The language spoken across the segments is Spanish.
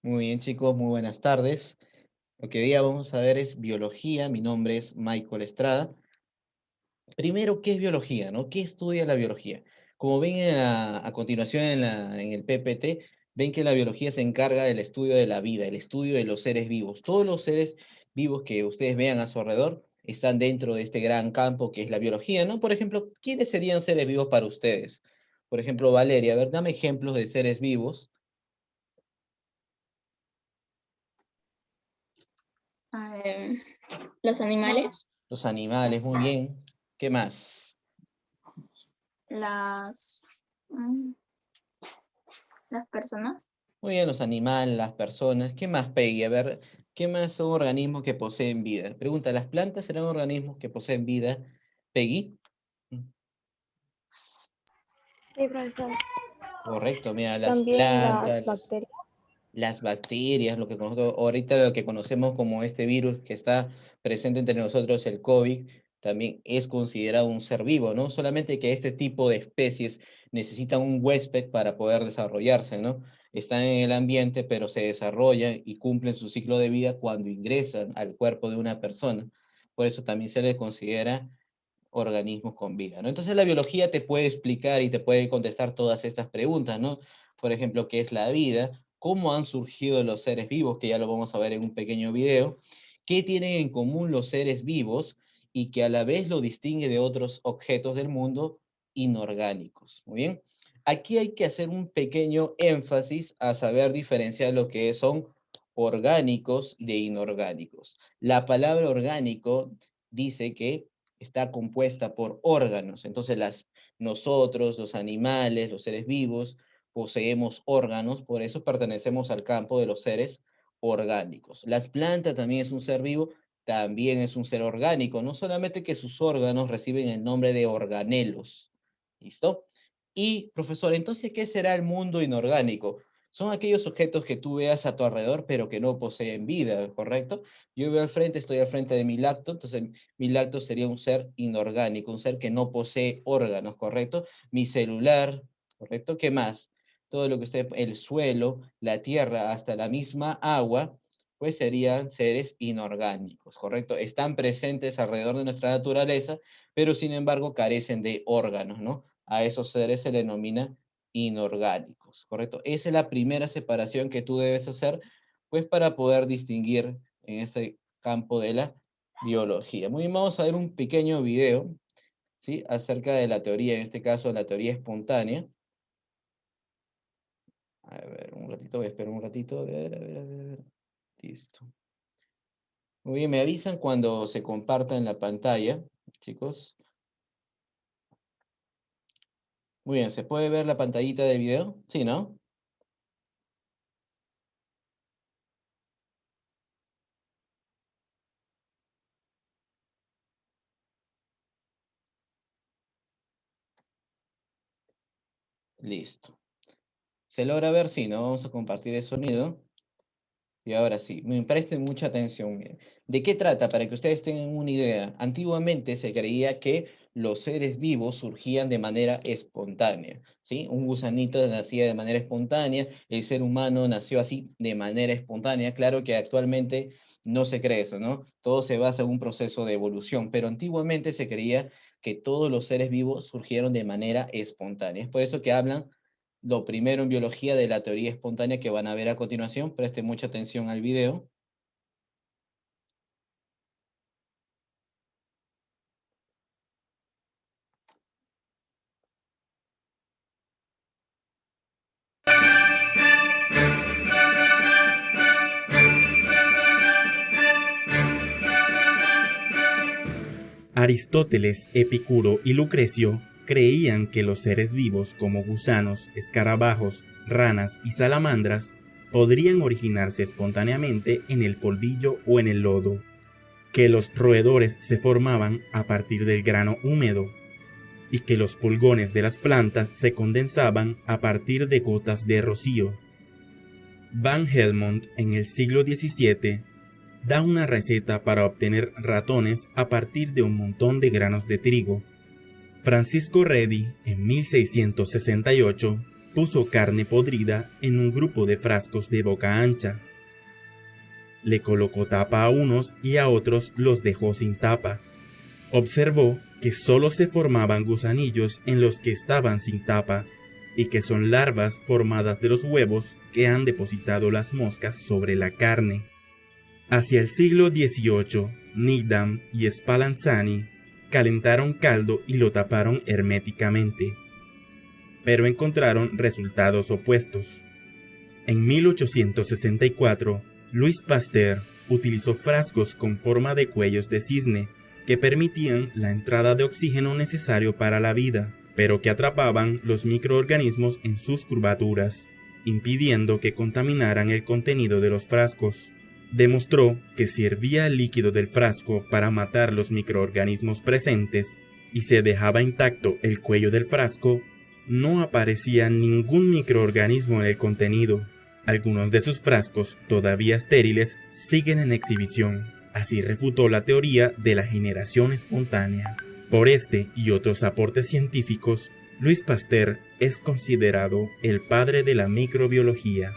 Muy bien, chicos, muy buenas tardes. Lo que hoy día vamos a ver es biología. Mi nombre es Michael Estrada. Primero, ¿qué es biología, no? ¿Qué estudia la biología? Como ven a continuación en el PPT, ven que la biología se encarga del estudio de la vida, el estudio de los seres vivos. Todos los seres vivos que ustedes vean a su alrededor están dentro de este gran campo que es la biología, ¿no? Por ejemplo, ¿quiénes serían seres vivos para ustedes? Por ejemplo, Valeria, a ver, dame ejemplos de seres vivos. Em, los animales, Los animales, muy bien. ¿Qué más? las, mm, las personas, Muy bien, los animales, las personas. ¿Qué más, Peggy? A ver, ¿qué más son organismos que poseen vida? Pregunta, ¿las plantas serán organismos que poseen vida, Peggy? Mm, Sí, profesor. correcto, mira, las También las plantas, bacterias. las bacterias, lo que nosotros, ahorita lo que conocemos como este virus que está presente entre nosotros, el COVID, también es considerado un ser vivo, ¿no? Solamente que este tipo de especies necesitan un huésped para poder desarrollarse, ¿no? Están en el ambiente, pero se desarrollan y cumplen su ciclo de vida cuando ingresan al cuerpo de una persona. Por eso también se les considera organismos con vida, ¿no? Entonces la biología te puede explicar y te puede contestar todas estas preguntas, ¿no? Por ejemplo, ¿qué es la vida? ¿Cómo han surgido los seres vivos? Que ya lo vamos a ver en un pequeño video. ¿Qué tienen en común los seres vivos y que a la vez lo distingue de otros objetos del mundo inorgánicos? Muy bien. Aquí hay que hacer un pequeño énfasis a saber diferenciar lo que son orgánicos de inorgánicos. La palabra orgánico dice que está compuesta por órganos. Entonces, nosotros, los animales, los seres vivos, poseemos órganos, por eso pertenecemos al campo de los seres orgánicos. Las plantas también es un ser vivo, también es un ser orgánico, no solamente que sus órganos reciben el nombre de organelos. ¿Listo? Y, profesor, entonces, ¿qué será el mundo inorgánico? Son aquellos objetos que tú veas a tu alrededor, pero que no poseen vida, ¿correcto? Yo veo al frente, estoy al frente de mi lacto, entonces mi lacto sería un ser inorgánico, un ser que no posee órganos, ¿correcto? Mi celular, ¿correcto? ¿Qué más? Todo lo que esté, el suelo, la tierra, hasta la misma agua, pues serían seres inorgánicos, ¿correcto? Están presentes alrededor de nuestra naturaleza, pero sin embargo carecen de órganos, ¿no? A esos seres se le denomina inorgánicos, ¿correcto? Esa es la primera separación que tú debes hacer, pues para poder distinguir en este campo de la biología. Muy bien, vamos a ver un pequeño video, ¿sí? Acerca de la teoría, en este caso la teoría espontánea. A ver, un ratito, voy a esperar un ratito. A ver, a ver, a ver, a ver. Listo. Muy bien, me avisan cuando se comparta en la pantalla, chicos. Muy bien, ¿se puede ver la pantallita del video? Sí, ¿no? Listo. ¿Se logra ver? Sí, ¿no? Vamos a compartir el sonido. Y ahora sí, me presten mucha atención. Miren. ¿De qué trata? Para que ustedes tengan una idea. Antiguamente se creía que los seres vivos surgían de manera espontánea, ¿sí? Un gusanito nacía de manera espontánea, el ser humano nació así de manera espontánea. Claro que actualmente no se cree eso, ¿no? Todo se basa en un proceso de evolución, pero antiguamente se creía que todos los seres vivos surgieron de manera espontánea. Es por eso que hablan lo primero en biología de la teoría espontánea que van a ver a continuación. Presten mucha atención al video. Aristóteles, Epicuro y Lucrecio creían que los seres vivos como gusanos, escarabajos, ranas y salamandras podrían originarse espontáneamente en el polvillo o en el lodo, que los roedores se formaban a partir del grano húmedo y que los pulgones de las plantas se condensaban a partir de gotas de rocío. Van Helmont en el siglo XVII da una receta para obtener ratones a partir de un montón de granos de trigo. Francisco Redi, en 1668, puso carne podrida en un grupo de frascos de boca ancha. Le colocó tapa a unos y a otros los dejó sin tapa. Observó que solo se formaban gusanillos en los que estaban sin tapa, y que son larvas formadas de los huevos que han depositado las moscas sobre la carne. Hacia el siglo XVIII, Needham y Spallanzani calentaron caldo y lo taparon herméticamente, pero encontraron resultados opuestos. En 1864, Louis Pasteur utilizó frascos con forma de cuellos de cisne que permitían la entrada de oxígeno necesario para la vida, pero que atrapaban los microorganismos en sus curvaturas, impidiendo que contaminaran el contenido de los frascos. Demostró que si hervía el líquido del frasco para matar los microorganismos presentes y se dejaba intacto el cuello del frasco, no aparecía ningún microorganismo en el contenido. Algunos de sus frascos, todavía estériles, siguen en exhibición. Así refutó la teoría de la generación espontánea. Por este y otros aportes científicos, Louis Pasteur es considerado el padre de la microbiología.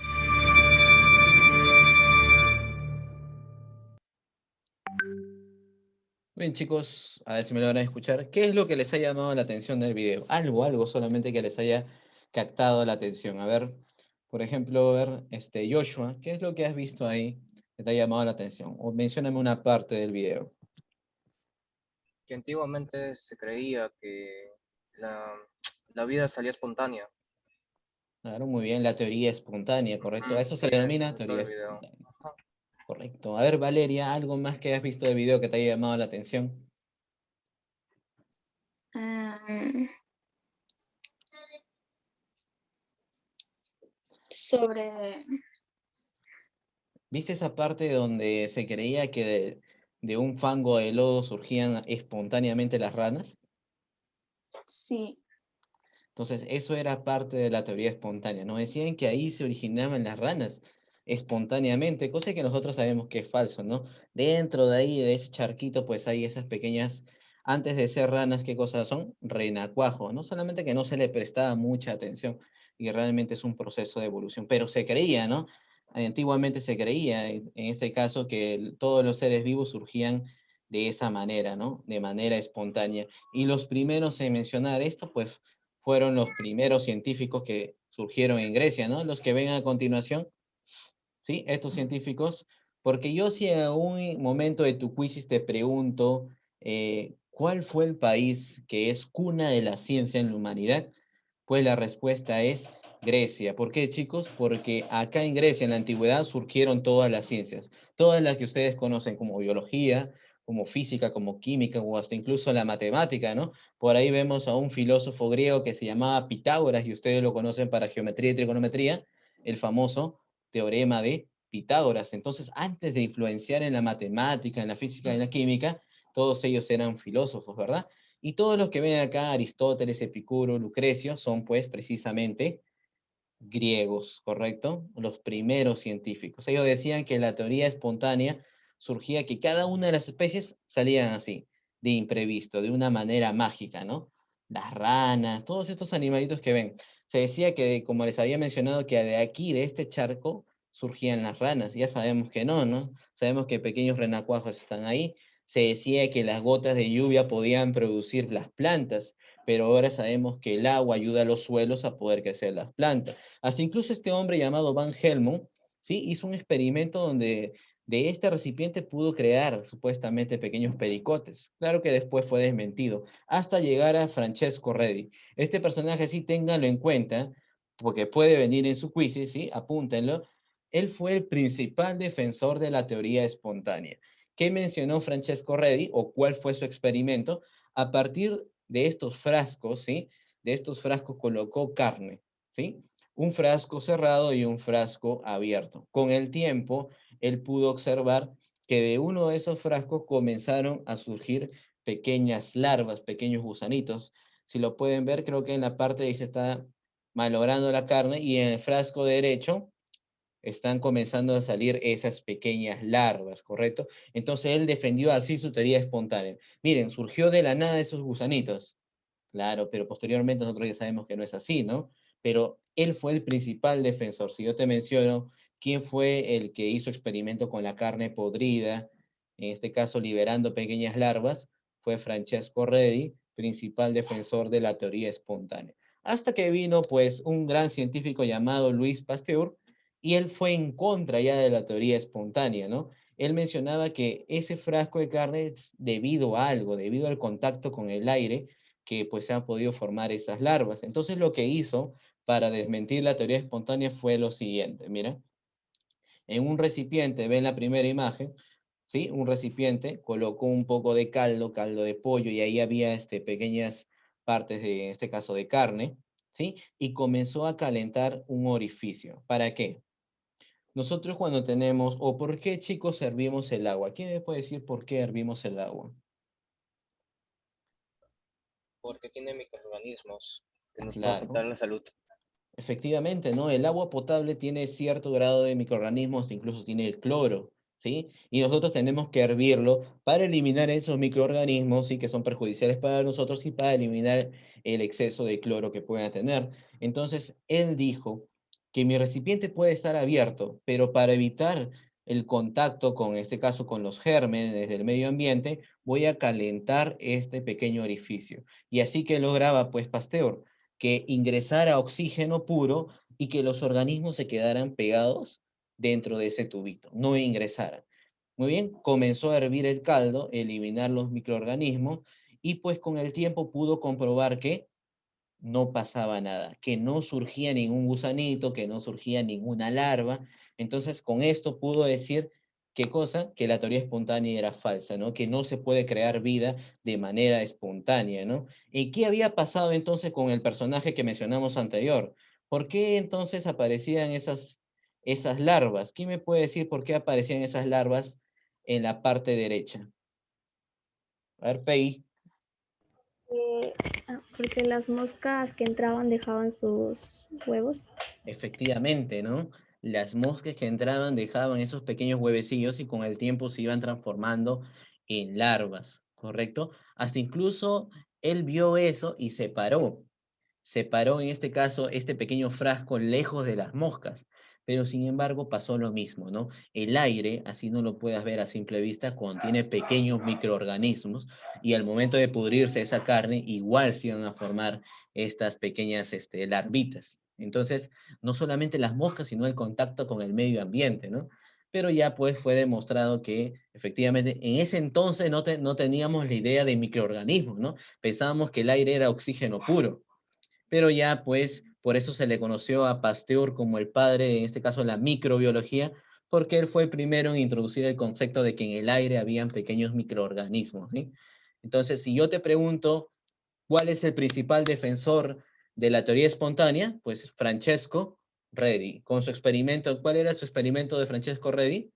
Bien, chicos, a ver si me logran escuchar. ¿Qué es lo que les ha llamado la atención del video? Algo solamente que les haya captado la atención. A ver, por ejemplo, a ver, Joshua, ¿qué es lo que has visto ahí que te ha llamado la atención? O mencióname una parte del video. Que antiguamente se creía que la vida salía espontánea. Claro, muy bien, la teoría espontánea, ¿correcto? A eso se Sí, le eso, denomina en todo teoría el video. espontánea. Ajá. Correcto. A ver, Valeria, ¿algo más que has visto del video que te haya llamado la atención? Sobre, ¿Viste esa parte donde se creía que de un fango de lodo surgían espontáneamente las ranas? sí, Entonces, eso era parte de la teoría espontánea. Nos decían que ahí se originaban las ranas espontáneamente, cosa que nosotros sabemos que es falso, ¿no? Dentro de ahí, de ese charquito, pues hay esas pequeñas, antes de ser ranas, ¿qué cosas son? Renacuajos, no solamente que no se le prestaba mucha atención y realmente es un proceso de evolución, pero se creía, ¿no? Antiguamente se creía, en este caso, que todos los seres vivos surgían de esa manera, ¿no? De manera espontánea. Y los primeros en mencionar esto, pues fueron los primeros científicos que surgieron en Grecia, ¿no? Los que ven a continuación, ¿sí? Estos científicos, porque yo si en un momento de tu quiz te pregunto, ¿cuál fue el país que es cuna de la ciencia en la humanidad? Pues la respuesta es Grecia. ¿Por qué, chicos? Porque acá en Grecia, en la antigüedad, surgieron todas las ciencias, todas las que ustedes conocen como biología, como física, como química o hasta incluso la matemática, ¿no? Por ahí vemos a un filósofo griego que se llamaba Pitágoras y ustedes lo conocen para geometría y trigonometría, el famoso teorema de Pitágoras. Entonces, antes de influenciar en la matemática, en la física y en la química, todos ellos eran filósofos, ¿verdad? Y todos los que ven acá, Aristóteles, Epicuro, Lucrecio, son pues precisamente griegos, ¿correcto? Los primeros científicos. Ellos decían que la teoría espontánea surgía que cada una de las especies salían así, de imprevisto, de una manera mágica, ¿no? Las ranas, todos estos animalitos que ven. Se decía que, como les había mencionado, que de aquí, de este charco, surgían las ranas. Ya sabemos que no, ¿no? Sabemos que pequeños renacuajos están ahí. Se decía que las gotas de lluvia podían producir las plantas, pero ahora sabemos que el agua ayuda a los suelos a poder crecer las plantas. Hasta incluso este hombre llamado Van Helmont, ¿sí? Hizo un experimento donde de este recipiente pudo crear supuestamente pequeños pericotes. Claro que después fue desmentido, hasta llegar a Francesco Redi. Este personaje sí ténganlo en cuenta, porque puede venir en su quiz, ¿sí? Apúntenlo. Él fue el principal defensor de la teoría espontánea. ¿Qué mencionó Francesco Redi o cuál fue su experimento? A partir de estos frascos, ¿sí? De estos frascos colocó carne, ¿sí? Un frasco cerrado y un frasco abierto. Con el tiempo, él pudo observar que de uno de esos frascos comenzaron a surgir pequeñas larvas, pequeños gusanitos. Si lo pueden ver, creo que en la parte ahí se está malogrando la carne y en el frasco derecho están comenzando a salir esas pequeñas larvas, ¿correcto? Entonces él defendió así su teoría espontánea. Miren, surgió de la nada esos gusanitos. Claro, pero posteriormente nosotros ya sabemos que no es así, ¿no? pero él fue el principal defensor. Si yo te menciono quién fue el que hizo experimento con la carne podrida, en este caso liberando pequeñas larvas, fue Francesco Redi, principal defensor de la teoría espontánea. Hasta que vino pues un gran científico llamado Luis Pasteur, y él fue en contra ya de la teoría espontánea, ¿no? Él mencionaba que ese frasco de carne es debido a algo, debido al contacto con el aire, que pues se han podido formar esas larvas. Entonces lo que hizo para desmentir la teoría espontánea fue lo siguiente, mira, en un recipiente, ven la primera imagen, ¿sí? Un recipiente, colocó un poco de caldo, caldo de pollo, y ahí había pequeñas partes de, en este caso, de carne, ¿sí? Y comenzó a calentar un orificio. ¿Para qué? Nosotros cuando tenemos, o por qué, chicos, hervimos el agua. ¿Quién me puede decir por qué hervimos el agua? porque tiene microorganismos que nos pueden Claro. afectar la salud. Efectivamente, ¿no? El agua potable tiene cierto grado de microorganismos, incluso tiene el cloro, ¿sí? Y nosotros tenemos que hervirlo para eliminar esos microorganismos, ¿sí? Que son perjudiciales para nosotros y para eliminar el exceso de cloro que puedan tener. Entonces, él dijo que mi recipiente puede estar abierto, pero para evitar el contacto con, en este caso, con los gérmenes del medio ambiente, voy a calentar este pequeño orificio. Y así que lograba, pues, Pasteur, que ingresara oxígeno puro y que los organismos se quedaran pegados dentro de ese tubito, no ingresaran. Muy bien, comenzó a hervir el caldo, eliminar los microorganismos y pues con el tiempo pudo comprobar que no pasaba nada, que no surgía ningún gusanito, que no surgía ninguna larva. Entonces, con esto pudo decir, ¿qué cosa? Que la teoría espontánea era falsa, ¿no? Que no se puede crear vida de manera espontánea, ¿no? ¿Y qué había pasado entonces con el personaje que mencionamos anterior? ¿Por qué entonces aparecían esas larvas? ¿Quién me puede decir por qué aparecían esas larvas en la parte derecha? A ver, Pei. Eh, porque las moscas que entraban dejaban sus huevos. Efectivamente, ¿no? Las moscas que entraban dejaban esos pequeños huevecillos y con el tiempo se iban transformando en larvas, ¿correcto? Hasta incluso él vio eso y separó en este caso este pequeño frasco lejos de las moscas, pero sin embargo pasó lo mismo, ¿no? El aire, así no lo puedas ver a simple vista, contiene pequeños microorganismos y al momento de pudrirse esa carne, igual se iban a formar estas pequeñas larvitas. Entonces, no solamente las moscas, sino el contacto con el medio ambiente, ¿no? Pero ya pues fue demostrado que efectivamente en ese entonces no teníamos la idea de microorganismos, ¿no? Pensábamos que el aire era oxígeno puro, pero ya pues por eso se le conoció a Pasteur como el padre, en este caso la microbiología, porque él fue el primero en introducir el concepto de que en el aire habían pequeños microorganismos, ¿sí? Entonces, si yo te pregunto, ¿cuál es el principal defensor de la teoría espontánea? Pues Francesco Redi, con su experimento. ¿Cuál era su experimento de Francesco Redi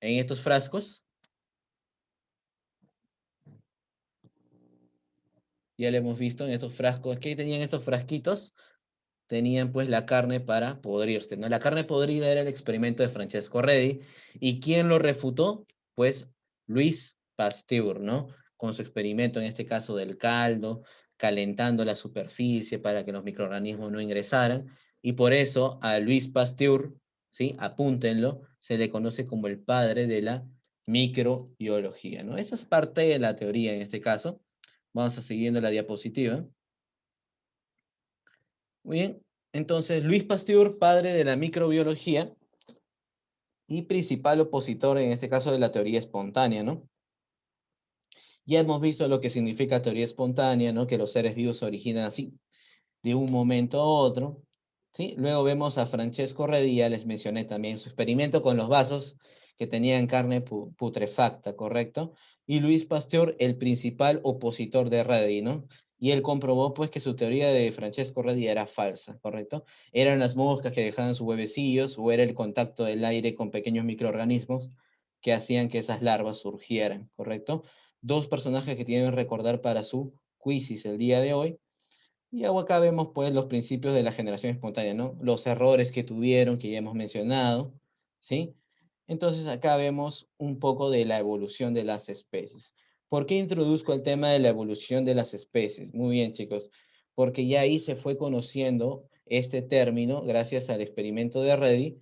en estos frascos? Ya lo hemos visto en estos frascos. ¿Qué tenían estos frasquitos? Tenían pues la carne para podrirse, ¿no? La carne podrida era el experimento de Francesco Redi. ¿Y quién lo refutó? Pues Luis Pasteur, ¿no? Con su experimento, en este caso del caldo, calentando la superficie para que los microorganismos no ingresaran. Y por eso a Luis Pasteur, ¿sí? Apúntenlo, se le conoce como el padre de la microbiología, ¿no? Esa es parte de la teoría en este caso. Vamos a seguir viendo la diapositiva. Muy bien, entonces Luis Pasteur, padre de la microbiología y principal opositor en este caso de la teoría espontánea, ¿no? Ya hemos visto lo que significa teoría espontánea, ¿no? Que los seres vivos se originan así, de un momento a otro, ¿sí? Luego vemos a Francesco Redi, ya les mencioné también su experimento con los vasos que tenían carne putrefacta, ¿correcto? Y Luis Pasteur, el principal opositor de Redi, ¿no? Y él comprobó, pues, que su teoría de Francesco Redi era falsa, ¿correcto? Eran las moscas que dejaban sus huevecillos o era el contacto del aire con pequeños microorganismos que hacían que esas larvas surgieran, ¿correcto? Dos personajes que tienen que recordar para su quizzes el día de hoy. Y acá vemos pues los principios de la generación espontánea, ¿no? Los errores que tuvieron, que ya hemos mencionado, ¿sí? Entonces acá vemos un poco de la evolución de las especies. ¿Por qué introduzco el tema de la evolución de las especies? Muy bien, chicos, porque ya ahí se fue conociendo este término gracias al experimento de Reddy,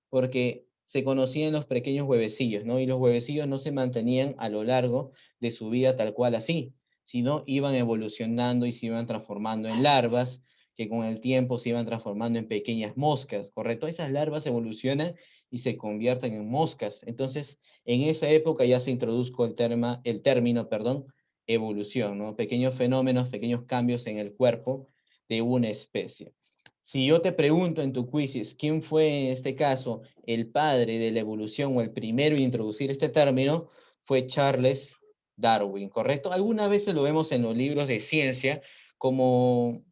porque se conocían los pequeños huevecillos, ¿no? Y los huevecillos no se mantenían a lo largo de su vida tal cual así, sino iban evolucionando y se iban transformando en larvas, que con el tiempo se iban transformando en pequeñas moscas, ¿correcto? Esas larvas evolucionan y se convierten en moscas. Entonces, en esa época ya se introdujo el término, perdón, evolución, ¿no? Pequeños fenómenos, pequeños cambios en el cuerpo de una especie. Si yo te pregunto en tu quiz, ¿quién fue en este caso el padre de la evolución o el primero en introducir este término? Fue Charles Darwin, ¿correcto? Algunas veces lo vemos en los libros de ciencia como,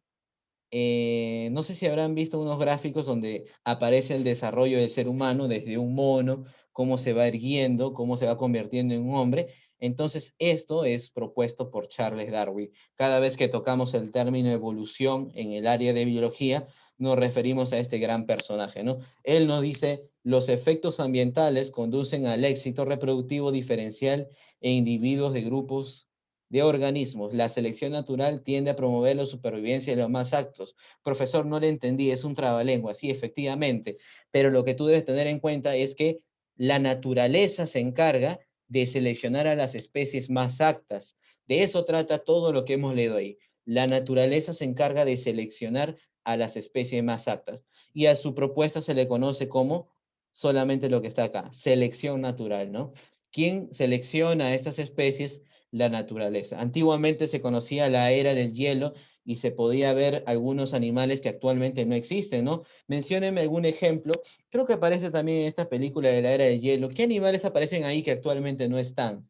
no sé si habrán visto unos gráficos donde aparece el desarrollo del ser humano desde un mono, cómo se va erguiendo, cómo se va convirtiendo en un hombre. Entonces, esto es propuesto por Charles Darwin. Cada vez que tocamos el término evolución en el área de biología, nos referimos a este gran personaje, ¿no? Él nos dice, los efectos ambientales conducen al éxito reproductivo diferencial en individuos de grupos de organismos. La selección natural tiende a promover la supervivencia de los más aptos. Profesor, no le entendí, es un trabalengua, sí, efectivamente, pero lo que tú debes tener en cuenta es que la naturaleza se encarga de seleccionar a las especies más aptas. De eso trata todo lo que hemos leído ahí. La naturaleza se encarga de seleccionar a las especies más aptas. Y a su propuesta se le conoce como solamente lo que está acá, selección natural, ¿no? ¿Quién selecciona a estas especies? La naturaleza. Antiguamente se conocía la era del hielo y se podía ver algunos animales que actualmente no existen, ¿no? Mencióneme algún ejemplo. Creo que aparece también en esta película de la era del hielo. ¿Qué animales aparecen ahí que actualmente no están?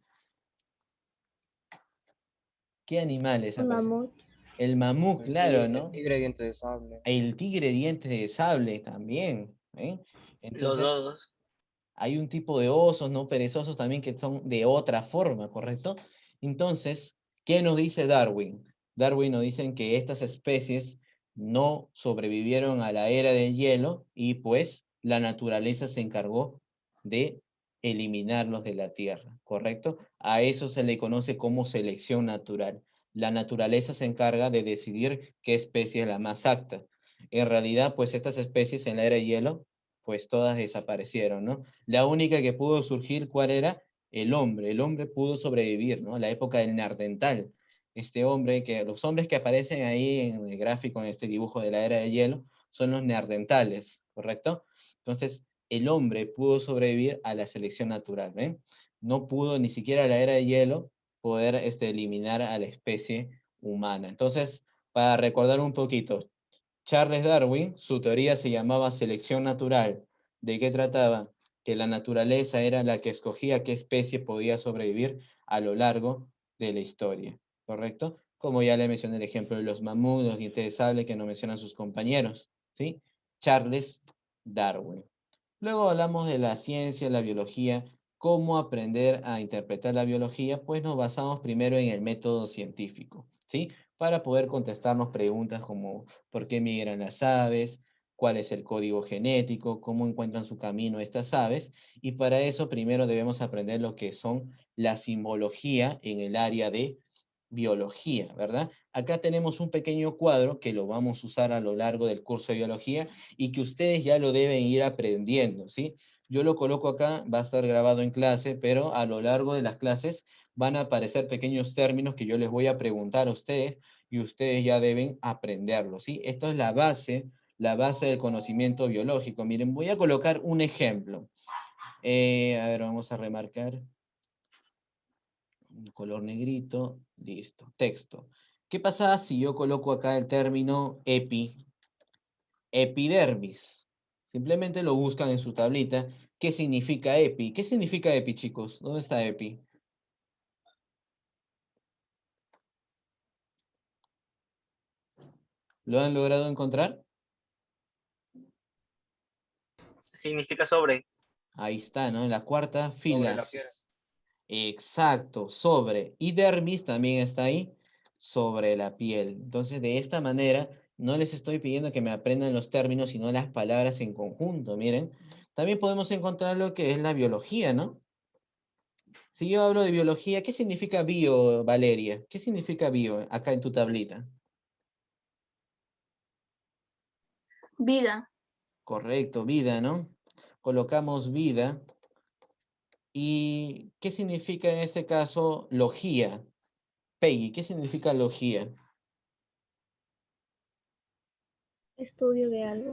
¿Qué animales Un aparecen? mamut. El mamut, claro, El ¿no? tigre diente de sable. El tigre dientes de sable también, ¿eh? Los Entonces, dodos. hay un tipo de osos, ¿no? Perezosos también que son de otra forma, ¿correcto? Entonces, ¿qué nos dice Darwin? Darwin nos dice que estas especies no sobrevivieron a la era del hielo y pues la naturaleza se encargó de eliminarlos de la Tierra, ¿correcto? A eso se le conoce como selección natural. La naturaleza se encarga de decidir qué especie es la más apta. En realidad, pues estas especies en la era del hielo, pues todas desaparecieron, ¿no? La única que pudo surgir, ¿cuál era? El hombre pudo sobrevivir, ¿no? La época del Neandertal. Este hombre, los hombres que aparecen ahí en el gráfico, en este dibujo de la era de hielo, son los neandertales, ¿correcto? Entonces, el hombre pudo sobrevivir a la selección natural, ¿ven? No pudo ni siquiera la era de hielo poder eliminar a la especie humana. Entonces, para recordar un poquito, Charles Darwin, su teoría se llamaba selección natural. ¿De qué trataba? Que la naturaleza era la que escogía qué especie podía sobrevivir a lo largo de la historia, ¿correcto? Como ya le mencioné el ejemplo de los mamuts, los dientes de sable que no mencionan sus compañeros, ¿sí? Charles Darwin. Luego hablamos de la ciencia, la biología, cómo aprender a interpretar la biología, pues nos basamos primero en el método científico, ¿sí? Para poder contestarnos preguntas como ¿por qué migran las aves? ¿Cuál es el código genético? ¿Cómo encuentran su camino estas aves? Y para eso primero debemos aprender lo que son la simbología en el área de biología, ¿verdad? Acá tenemos un pequeño cuadro que lo vamos a usar a lo largo del curso de biología y que ustedes ya lo deben ir aprendiendo, ¿sí? Yo lo coloco acá, va a estar grabado en clase, pero a lo largo de las clases van a aparecer pequeños términos que yo les voy a preguntar a ustedes y ustedes ya deben aprenderlo, ¿sí? Esto es la base del conocimiento biológico. Miren, voy a colocar un ejemplo. A ver, vamos a remarcar un color negrito, listo, texto. ¿Qué pasa si yo coloco acá el término epidermis? Simplemente lo buscan en su tablita. ¿Qué significa epi? ¿Qué significa epi, chicos? ¿Dónde está epi? ¿Lo han logrado encontrar? Significa sobre. Ahí está, ¿no? En la cuarta Sobre fila. la piel. Exacto, sobre. Y dermis también está ahí, sobre la piel. Entonces, de esta manera, no les estoy pidiendo que me aprendan los términos, sino las palabras en conjunto. Miren, también podemos encontrar lo que es la biología, ¿no? Si yo hablo de biología, ¿qué significa bio, Valeria? ¿Qué significa bio acá en tu tablita? Vida. Correcto, vida, ¿no? Colocamos vida. ¿Y qué significa en este caso logía? Peggy, ¿qué significa logía? Estudio de algo.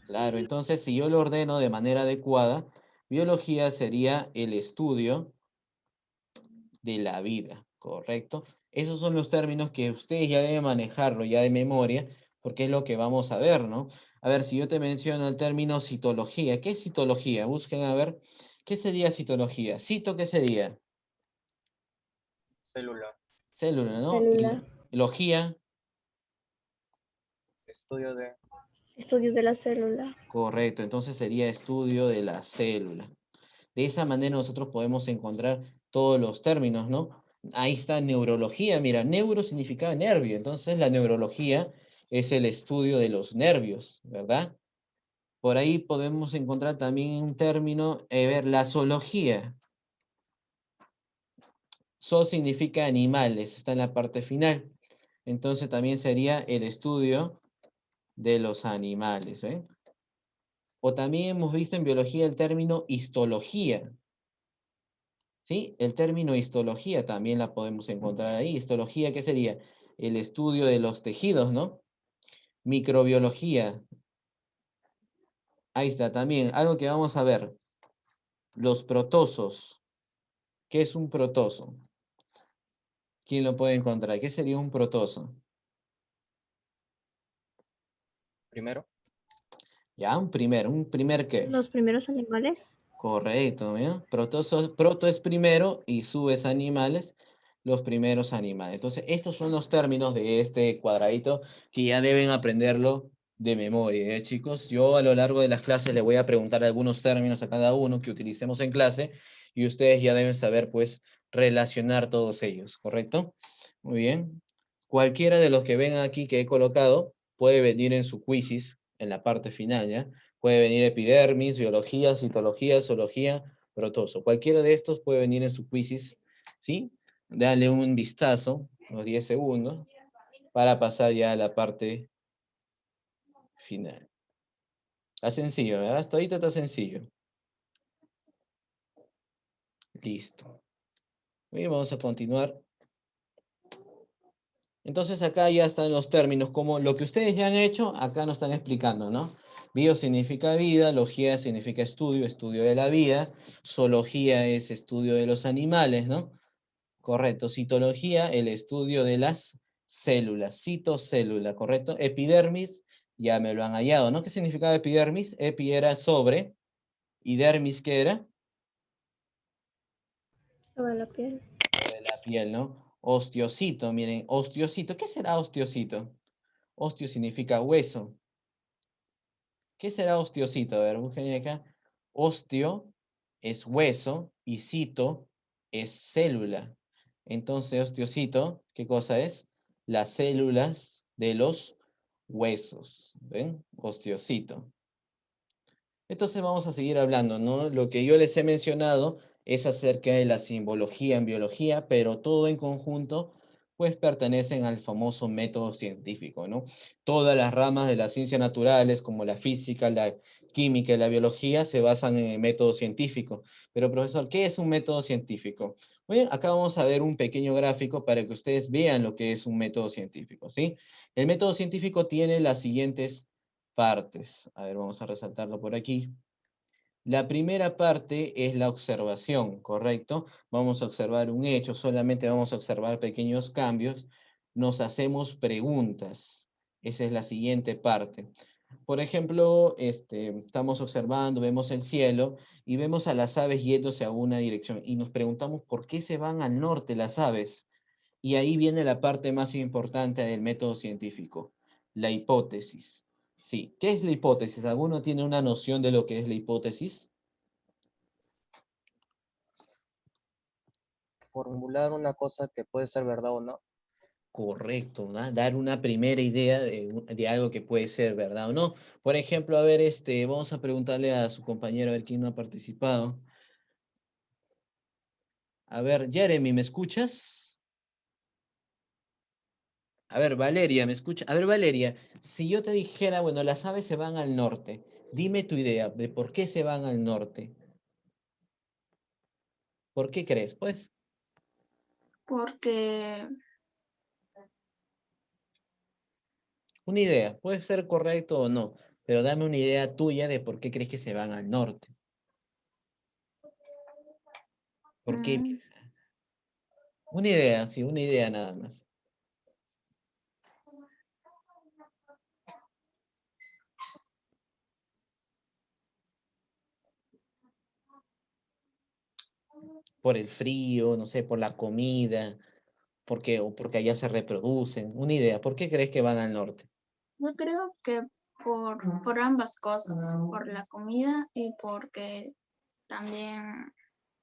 Claro, entonces si yo lo ordeno de manera adecuada, biología sería el estudio de la vida, ¿correcto? Esos son los términos que ustedes ya deben manejarlo ya de memoria, porque es lo que vamos a ver, ¿no? A ver, si yo te menciono el término citología, ¿qué es citología? Busquen a ver, ¿qué sería citología? Cito, ¿qué sería? Célula, Célula, ¿no? Y Célula. logía, estudio de Estudio de la célula. correcto, entonces sería estudio de la célula. De esa manera nosotros podemos encontrar todos los términos, ¿no? Ahí está neurología, mira, neuro significa nervio, entonces la neurología es el estudio de los nervios, ¿verdad? Por ahí podemos encontrar también un término, ver, la zoología. Zo significa animales, está en la parte final. Entonces también sería el estudio de los animales, ¿eh? O también hemos visto en biología el término histología. ¿Sí? El término histología también la podemos encontrar ahí. Histología, ¿qué sería? El estudio de los tejidos, ¿no? Microbiología. Ahí está también. Algo que vamos a ver. Los protozoos. ¿Qué es un protozo? ¿Quién lo puede encontrar? ¿Qué sería un protozo? primero, ¿Ya? ¿Un primer qué? Los primeros animales. Correcto, ¿ya? Proto es primero y su es animales, los primeros animales. Entonces, estos son los términos de este cuadradito que ya deben aprenderlo de memoria, ¿eh, chicos? Yo a lo largo de las clases les voy a preguntar algunos términos a cada uno que utilicemos en clase y ustedes ya deben saber, pues, relacionar todos ellos, ¿correcto? Muy bien. Cualquiera de los que ven aquí que he colocado puede venir en su quizzes en la parte final, ¿ya? Puede venir epidermis, biología, citología, zoología, protozo. Cualquiera de estos puede venir en su quizzes, ¿sí? Dale un vistazo, unos 10 segundos, para pasar ya a la parte final. Está sencillo, ¿verdad? Hasta ahorita está sencillo. Listo. Muy bien, vamos a continuar. Entonces acá ya están los términos, como lo que ustedes ya han hecho, acá nos están explicando, ¿no? Bio significa vida, logía significa estudio, estudio de la vida, zoología es estudio de los animales, ¿no? Correcto. Citología, el estudio de las células, citocélula, ¿correcto? Epidermis, ya me lo han hallado, ¿no? ¿Qué significaba epidermis? Epi era sobre, y dermis, ¿qué era? Sobre la piel. Sobre la piel, ¿no? Osteocito, miren, osteocito, ¿qué será osteocito? Osteo significa hueso. ¿Qué será osteocito? A ver, busquen acá. Osteo es hueso y cito es célula. Entonces, osteocito, ¿qué cosa es? Las células de los huesos. ¿Ven? Osteocito. Entonces vamos a seguir hablando, ¿no? Lo que yo les he mencionado es acerca de la simbología en biología, pero todo en conjunto, pues pertenecen al famoso método científico, ¿no? Todas las ramas de las ciencias naturales, como la física, la química y la biología, se basan en el método científico. Pero, profesor, ¿qué es un método científico? Bien, acá vamos a ver un pequeño gráfico para que ustedes vean lo que es un método científico, ¿sí? El método científico tiene las siguientes partes. A ver, vamos a resaltarlo por aquí. La primera parte es la observación, ¿correcto? Vamos a observar un hecho, solamente vamos a observar pequeños cambios. Nos hacemos preguntas. Esa es la siguiente parte. Por ejemplo, estamos observando, vemos el cielo y vemos a las aves yéndose a una dirección y nos preguntamos por qué se van al norte las aves. Y ahí viene la parte más importante del método científico, la hipótesis. Sí, ¿qué es la hipótesis? ¿Alguno tiene una noción de lo que es la hipótesis? formular una cosa que puede ser verdad o no. Correcto, ¿no? Dar una primera idea de algo que puede ser verdad o no. Por ejemplo, a ver, vamos a preguntarle a su compañero a ver quién no ha participado. A ver, Jeremy, ¿me escuchas? A ver, Valeria, ¿me escucha? A ver, Valeria, si yo te dijera, bueno, las aves se van al norte, dime tu idea de por qué se van al norte. ¿Por qué crees? Pues, porque una idea, puede ser correcto o no, pero dame una idea tuya de por qué crees que se van al norte. ¿Por qué? mm, Una idea, sí, una idea nada más. Por el frío, no sé, por la comida, porque, o porque allá se reproducen. Una idea, ¿por qué crees que van al norte? yo creo que por ambas cosas, por la comida y porque también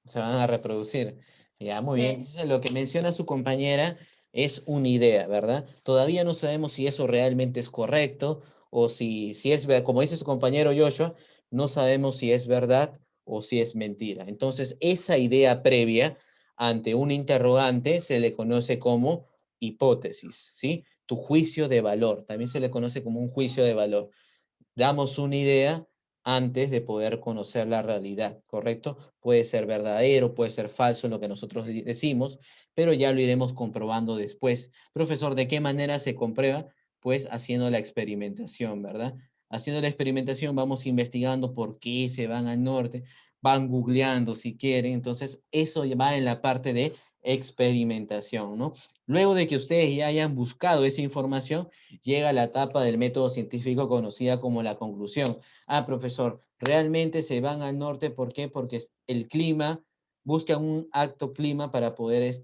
Se van a reproducir. Ya, muy bien. sí, Entonces, lo que menciona su compañera es una idea, ¿verdad? Todavía no sabemos si eso realmente es correcto o si es, como dice su compañero Joshua, no sabemos si es verdad o si es mentira. Entonces, esa idea previa ante un interrogante se le conoce como hipótesis, ¿sí? Tu juicio de valor, también se le conoce como un juicio de valor. Damos una idea antes de poder conocer la realidad, ¿correcto? Puede ser verdadero, puede ser falso lo que nosotros decimos, pero ya lo iremos comprobando después. Profesor, ¿de qué manera se comprueba? Pues haciendo la experimentación, ¿verdad? Haciendo la experimentación vamos investigando por qué se van al norte, van googleando si quieren, entonces eso va en la parte de experimentación, ¿no? Luego de que ustedes ya hayan buscado esa información, llega la etapa del método científico conocida como la conclusión. Ah, profesor, realmente se van al norte, ¿por qué? Porque el clima, buscan un alto clima para poder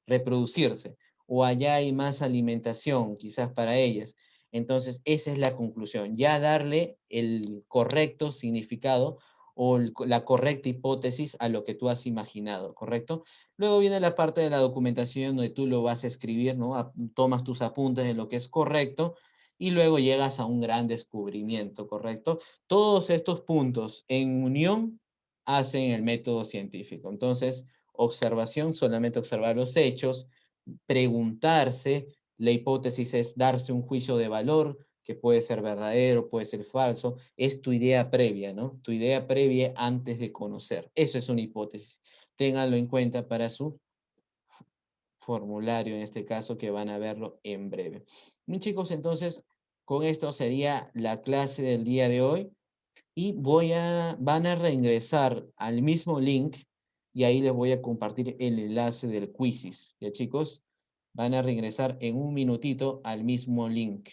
reproducirse, o allá hay más alimentación, quizás para ellas. Entonces, esa es la conclusión, ya darle el correcto significado o la correcta hipótesis a lo que tú has imaginado, ¿correcto? Luego viene la parte de la documentación donde tú lo vas a escribir, ¿no? Tomas tus apuntes de lo que es correcto y luego llegas a un gran descubrimiento, ¿correcto? Todos estos puntos en unión hacen el método científico. Entonces, observación, solamente observar los hechos, preguntarse, la hipótesis es darse un juicio de valor, que puede ser verdadero, puede ser falso, es tu idea previa, ¿no? Tu idea previa antes de conocer. Eso es una hipótesis. Ténganlo en cuenta para su formulario, en este caso, que van a verlo en breve. Bien, chicos, entonces, con esto sería la clase del día de hoy y van a reingresar al mismo link y ahí les voy a compartir el enlace del Quizzes, ¿ya chicos? Van a reingresar en un minutito al mismo link.